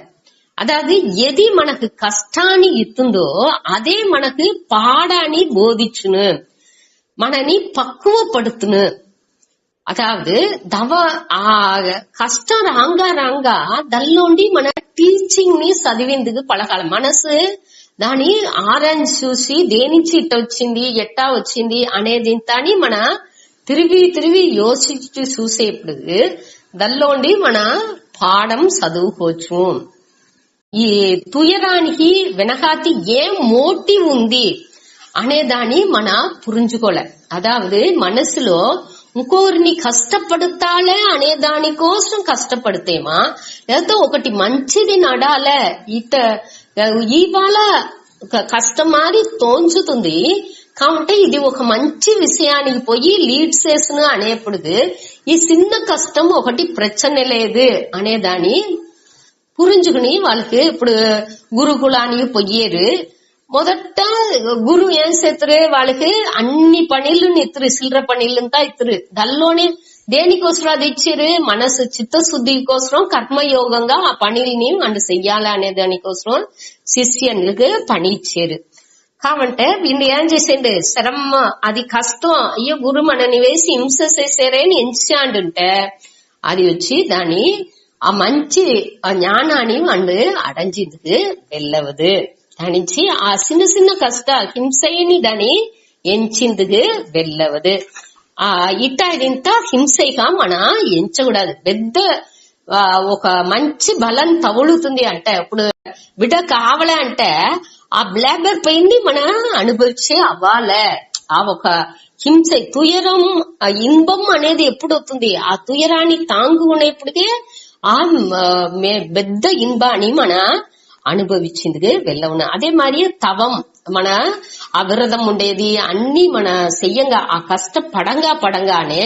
అதாவது ఎది మనకు కష్టాన్ని ఇస్తుందో అదే మనకు పాడాన్ని బోధించును, మనని పக்குవపడుతును. అதாவது కష్టం రాంగా దల్లోండి మన టీచింగ్ ని చదివేందుకు పలకాలి. మనసు దాని ఆరెంజ్ చూసి దేనించి ఇట్ట వచ్చింది ఎట్టా వచ్చింది అనేది ఇంతని మన తిరిగి యోచించి చూసేప్పుడు దల్లోండి మన పాఠం చదువుకోవచ్చు. ఈ తుయరానికి వెనకాతి ఏం మోటివ్ ఉంది అనేదాన్ని మన పురించుకోలే. అదావదు మనసులో ఇంకోరిని కష్టపడతాలే అనే దానికోసం కష్టపడితేమా, లేకపోతే ఒకటి మంచిది నడాలే ఇవాళ కష్టం మాది తోంచుతుంది కాబట్టి ఇది ఒక మంచి విషయానికి పోయి లీడ్ చేసిన అనేప్పుడు ఈ చిన్న కష్టం ఒకటి ప్రచన లేదు అనేదాన్ని పురించుకుని వాళ్ళకి ఇప్పుడు గురుకులానికి పోయేరు. మొదట గురు ఏం చేస్తారు, వాళ్ళకి అన్ని పనిళ్ళు ఇద్దరు చిల్లర పనిళ్ళంతా ఇద్దరు దానిలోనే దేనికోసం అది ఇచ్చారు, మనసు చిత్తశుద్ధి కోసం కర్మయోగంగా ఆ పనిని వాళ్ళు చెయ్యాలి అనే దానికోసం శిష్యులకు పని ఇచ్చారు. కాబట్టి వీళ్ళు ఏం చేసేది, శ్రమ అది కష్టం, అయ్యో గురు మనని వేసి హింస చేసారే అని ఎంచాండుంటే అది వచ్చి దాని ఆ మంచి జ్ఞానాన్ని వాళ్ళు అడంచేందుకు వెళ్ళవదు. దానించి ఆ చిన్న కష్ట హింసని దాన్ని ఎంచేందుకు వెళ్ళవదు. ఇట్ట హింసగా మన ఎంచకూడదు. పెద్ద ఒక మంచి బలం తగులుతుంది అంటే ఇప్పుడు బిడ్డ కావాలే అంటే ఆ బ్లాబర్ పెయిన్ ని మన అనుభవించే అవ్వాలే. ఆ ఒక హింస తుయరం ఇన్బం అనేది ఎప్పుడు అవుతుంది, ఆ తుయరాన్ని తాంగుకునేప్పటికే ఆ పెద్ద ఇన్బాన్ని మన అనుభవించింది వెళ్ళవున. అదే మరి తవం మన అవిరదం ఉండేది అన్ని మన చెయ్యంగా ఆ కష్టపడంగానే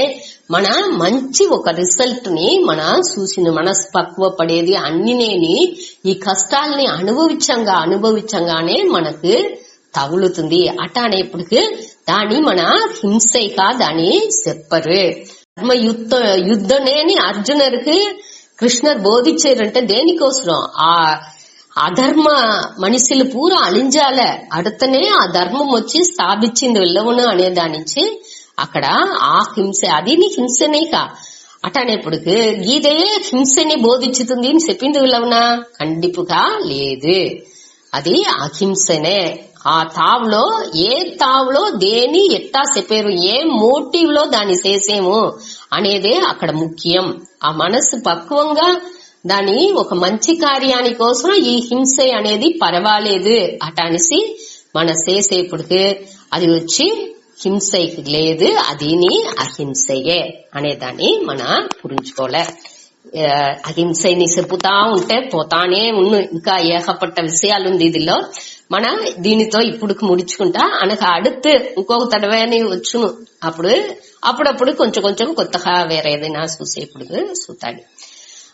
మన మంచి ఒక రిజల్ట్ ని మన చూసిన మనసు పక్వ పడేది అన్నినేని ఈ కష్టాలని అనుభవించంగానే మనకు తగులుతుంది. అట అనేప్పటికి దాన్ని మన హింసగా దాన్ని చెప్పరు. యుద్ధనేని అర్జునருக்கு కృష్ణర్ బోధించారంటే దేనికోసం, ఆ అధర్మ మనుషులు పూరా అలింజాలే అడతనే ఆ ధర్మం వచ్చి స్థాపించింది వెళ్ళవును అనే దానించి అక్కడ ఆ హింస అది నీ హింసనేక అటనేప్పటికి గీదే హింసని బోధించుతుంది అని చెప్పింది వెళ్ళవునా, కండిపుగా లేదు. అది అహింసనే. ఆ తావులో ఏ తావులో దేని ఎట్టా చెప్పారు, ఏ మోటివ్ లో దాన్ని చేసేము అనేదే అక్కడ ముఖ్యం. ఆ మనసు పక్వంగా దాని ఒక మంచి కార్యాని కోసం ఈ హింస అనేది పర్వాలేదు అట అనేసి మన చేసేపుడికి అది వచ్చి హింస లేదు, అది అహింసయే అనేదాన్ని మన పురించుకోలే. అహింసని చెప్పుతా ఉంటే పోతానే ఇంకా ఏకపట్ట విషయాలుంది ఇదిలో. మన దీనితో ఇప్పుడు ముడుచుకుంటా అనకు అడుతు ఇంకొక తడవని వచ్చును. అప్పుడప్పుడు కొంచెం కొత్తగా వేరే ఏదైనా చూసేప్పుడు చూతాడు.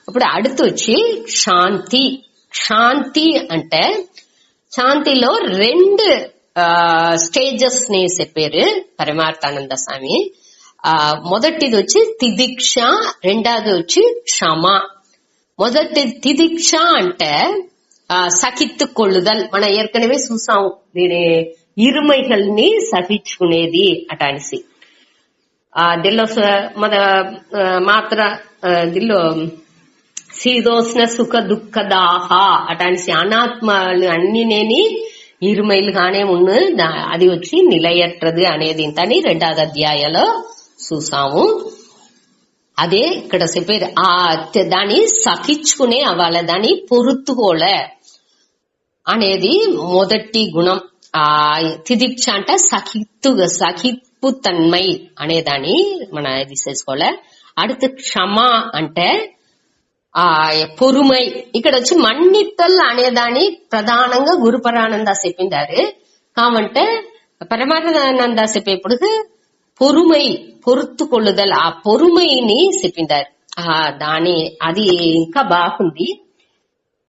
ఇప్పుడు అడుతు వచ్చి శాంతి. శాంతి అంటే శాంతిలో 2 స్టేజెస్ ని చెప్పారు పరమార్థానంద స్వామి. మొదటిది వచ్చి తిదిక్ష, రెండోది వచ్చి క్షమ. మొదటి తిదిక్ష అంటే సహిత్తుకొள்ளுదల్. మన ఏర్కనవే చూసాం దీని ఇరుమైల్ని సహించుకునేది అట అనేసి. దిల్లో మాత్ర దిల్లో శీదోష్ణ సుఖ దుఃఖదాహ అట అనేసి అనాత్మలు అన్నినేని ఇరుమైలుగానే అది వచ్చి నిలయట్రదు అనేది ఇంతని 2వ అధ్యాయంలో చూసాము. అదే ఇక్కడ చెప్పేది దాన్ని సహించుకునే అవ్వాలి, దాన్ని పొరుతుకోలే అనేది మొదటి గుణం. తిదిక్ష అంటే సహిప్పు తన్మై అనేదాన్ని మన ఇది చేసుకోలే. அடுத்து క్షమ అంటే పొరుమై. ఇక్కడ వచ్చి మన్నిత్తల్ అనేదాన్ని ప్రధానంగా గురుపరానంద చెప్పిందారు. కాబట్టి పరమానంద చెప్పేప్పుడు పొరుమై పొరుతుకొള്ളുదల్ ఆ పొరుమైని చెప్పిండారు. దాని అది ఇంకా బాగుంది.